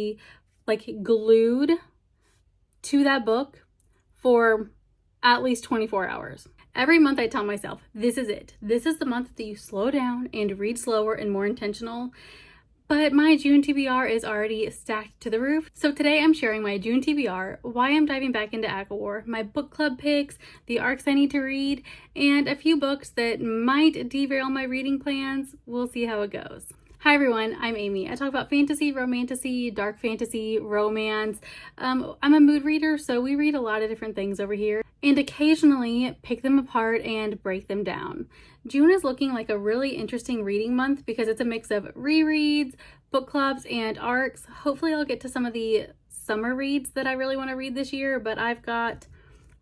be like glued to that book for at least 24 hours. Every month I tell myself, this is it. This is the month that you slow down and read slower and more intentional. But my June TBR is already stacked to the roof. So today I'm sharing my June TBR, why I'm diving back into ACOWAR, my book club picks, the arcs I need to read, and a few books that might derail my reading plans. We'll see how it goes. Hi everyone, I'm Amy. I talk about fantasy, romantasy, dark fantasy, romance. I'm a mood reader, so we read a lot of different things over here and occasionally pick them apart and break them down. June is looking like a really interesting reading month because it's a mix of rereads, book clubs, and arcs. Hopefully I'll get to some of the summer reads that I really want to read this year, but I've got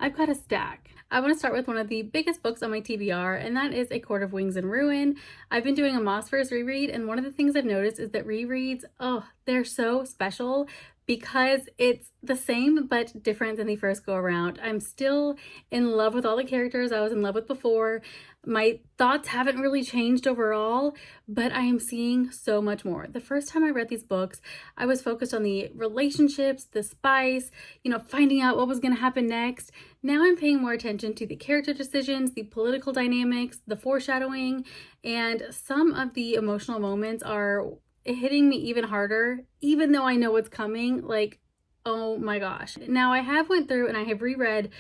a stack. I want to start with one of the biggest books on my TBR, and that is A Court of Wings and Ruin. I've been doing a Maas first reread, and one of the things I've noticed is that rereads, they're so special because it's the same but different than the first go around. I'm still in love with all the characters I was in love with before. My thoughts haven't really changed overall, but I am seeing so much more. The first time I read these books, I was focused on the relationships, the spice, finding out what was going to happen next. Now I'm paying more attention to the character decisions, the political dynamics, the foreshadowing, and some of the emotional moments are hitting me even harder, even though I know what's coming. Like, oh my gosh. Now I have went through and I have reread,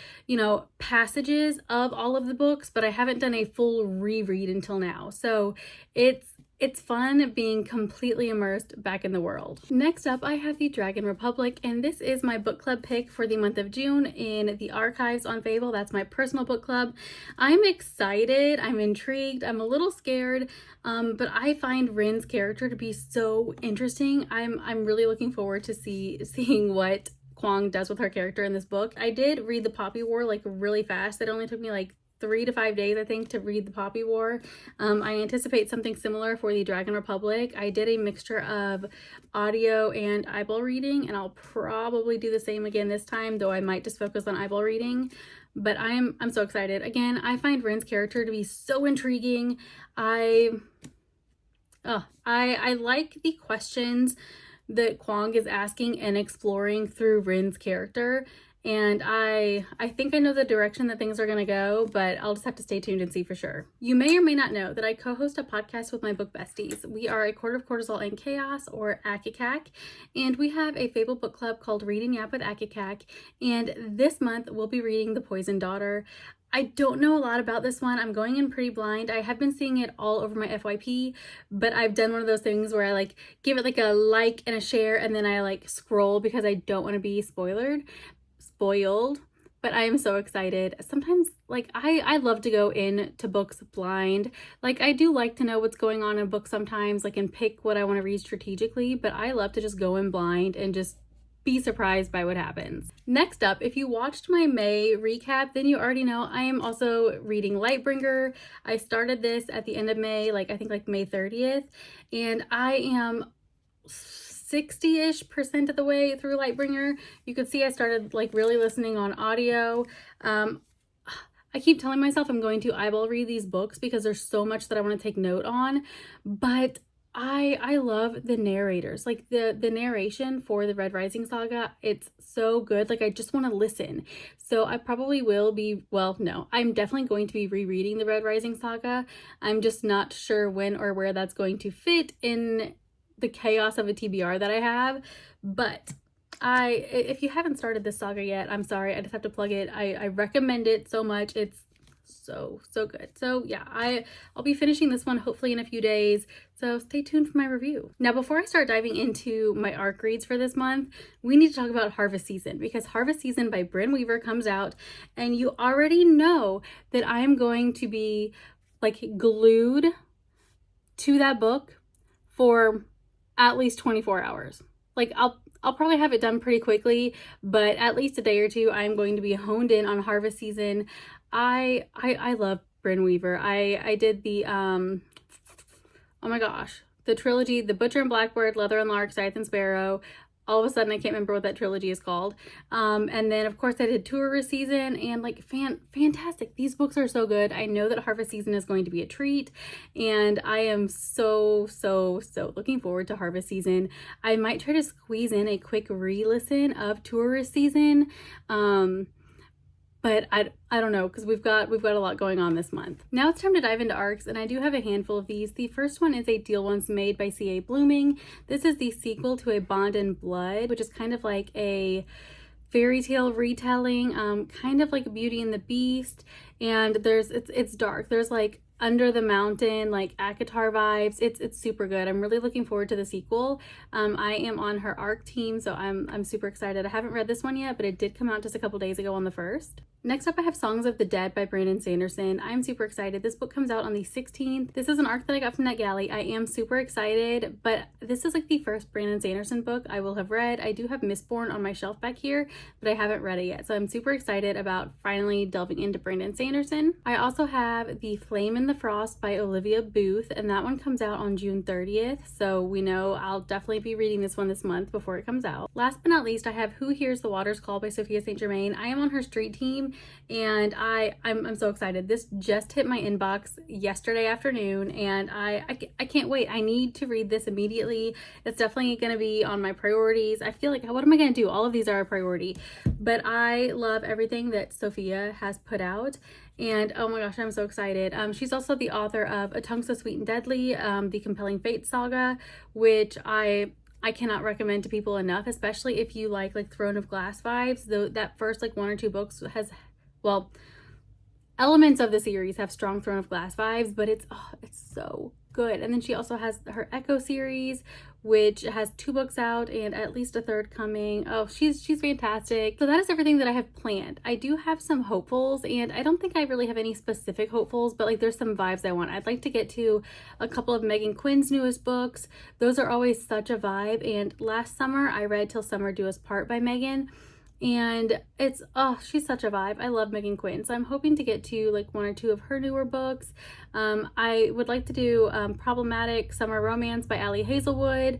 passages of all of the books, but I haven't done a full reread until now. So it's fun being completely immersed back in the world. Next up, I have the Dragon Republic, and this is my book club pick for the month of June in the archives on Fable. That's my personal book club. I'm excited, I'm intrigued, I'm a little scared, but I find Brynne's character to be so interesting. I'm really looking forward to seeing what Kuang does with her character in this book. I did read the Poppy War like really fast. It only took me like 3 to 5 days, I think, to read the Poppy War. I anticipate something similar for the Dragon Republic. I did a mixture of audio and eyeball reading, and I'll probably do the same again this time, though I might just focus on eyeball reading. But I'm so excited. Again, I find Brynne's character to be so intriguing. I like the questions that Kuang is asking and exploring through Brynne's character. And I think I know the direction that things are going to go, but I'll just have to stay tuned and see for sure. You may or may not know that I co-host a podcast with my book besties. We are A Court of Cortisol and Chaos, or ACOWAR, and we have a Fable book club called Read and Yap with ACOWAR, and this month we'll be reading The Poisoned Daughter. I don't know a lot about this one. I'm going in pretty blind. I have been seeing it all over my FYP, but I've done one of those things where I give it a like and a share, and then I scroll because I don't want to be spoiled, but I am so excited. Sometimes I love to go into books blind. I do like to know what's going on in books sometimes, and pick what I want to read strategically, but I love to just go in blind and just be surprised by what happens. Next up, if you watched my May recap, then you already know I am also reading Lightbringer. I started this at the end of May, I think May 30th, and I am 60-ish% of the way through Lightbringer. You could see I started really listening on audio. I keep telling myself I'm going to eyeball read these books because there's so much that I want to take note on, but I love the narrators, the narration for the Red Rising saga. It's so good. I just want to listen. So I probably will be, I'm definitely going to be rereading the Red Rising saga. I'm just not sure when or where that's going to fit in the chaos of a TBR that I have. But if you haven't started this saga yet, I'm sorry, I just have to plug it. I recommend it so much. It's so good. So yeah, I'll be finishing this one hopefully in a few days, so stay tuned for my review. Now, before I start diving into my arc reads for this month, we need to talk about Harvest Season, because Harvest Season by Brynne Weaver comes out, and you already know that I'm going to be glued to that book for at least 24 hours. I'll probably have it done pretty quickly, but at least a day or two, I'm going to be honed in on Harvest Season. I love Brynne Weaver. I did the, oh my gosh, the trilogy, The Butcher and Blackbird, Leather and Lark, Scythe and Sparrow. all of a sudden I can't remember what that trilogy is called. And then of course I did Tourist Season, and like fantastic. These books are so good. I know that Harvest Season is going to be a treat, and I am so looking forward to Harvest Season. I might try to squeeze in a quick re-listen of Tourist Season. But I don't know, because we've got a lot going on this month. Now it's time to dive into ARCs, and I do have a handful of these. The first one is A Deal Once Made by C.A. Blooming. This is the sequel to A Bond in Blood, which is kind of like a fairy tale retelling, kind of like Beauty and the Beast. And it's dark. There's like Under the Mountain, like ACOWAR vibes. It's super good. I'm really looking forward to the sequel. I am on her ARC team, so I'm super excited. I haven't read this one yet, but it did come out just a couple days ago on the 1st. Next up, I have Songs of the Dead by Brynne and Sanderson. I'm super excited. This book comes out on the 16th. This is an ARC that I got from NetGalley. I am super excited, but this is like the first Brynne and Sanderson book I will have read. I do have Mistborn on my shelf back here, but I haven't read it yet. So I'm super excited about finally delving into Brynne and Sanderson. I also have The Flame in the Frost by Olivia Boothe, and that one comes out on June 30th. So we know I'll definitely be reading this one this month before it comes out. Last but not least, I have Who Hears the Waters Call by Sophia St. Germain. I am on her street team, and I'm so excited. This just hit my inbox yesterday afternoon, and I can't wait. I need to read this immediately. It's definitely going to be on my priorities. I feel like, what am I going to do? All of these are a priority, but I love everything that Sophia has put out, and oh my gosh, I'm so excited. She's also the author of A Tongue So Sweet and Deadly, the Compelling Fate saga, which I cannot recommend to people enough, especially if you like Throne of Glass vibes. Though that first like 1 or 2 books has, well, elements of the series have strong Throne of Glass vibes, but it's so good. And then she also has her Echo series, which has 2 books out and at least a 3rd coming. Oh, she's fantastic. So that is everything that I have planned. I do have some hopefuls, and I don't think I really have any specific hopefuls, but like there's some vibes I want. I'd like to get to a couple of Megan Quinn's newest books. Those are always such a vibe. And last summer I read Till Summer Do Us Part by Megan, and it's, she's such a vibe. I love Megan Quinn, so I'm hoping to get to like 1 or 2 of her newer books. I would like to do Problematic Summer Romance by Hazelwood.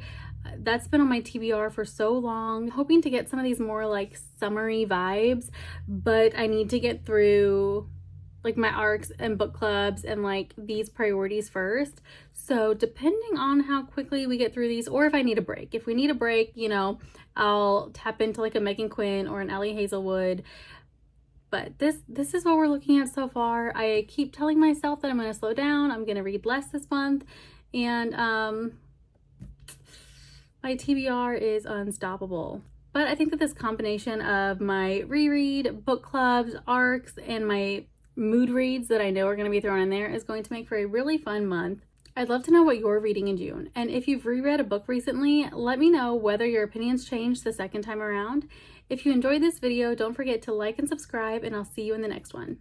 That's been on my TBR for so long. I'm hoping to get some of these more like summery vibes, but I need to get through like my ARCs and book clubs and like these priorities first. So depending on how quickly we get through these, or if I need a break. If we need a break, you know, I'll tap into like a Megan Quinn or an Hazelwood. But this is what we're looking at so far. I keep telling myself that I'm going to slow down. I'm going to read less this month. And my TBR is unstoppable. But I think that this combination of my reread, book clubs, ARCs, and my mood reads that I know are going to be thrown in there is going to make for a really fun month. I'd love to know what you're reading in June. And if you've reread a book recently, let me know whether your opinions changed the second time around. If you enjoyed this video, don't forget to like and subscribe, and I'll see you in the next one.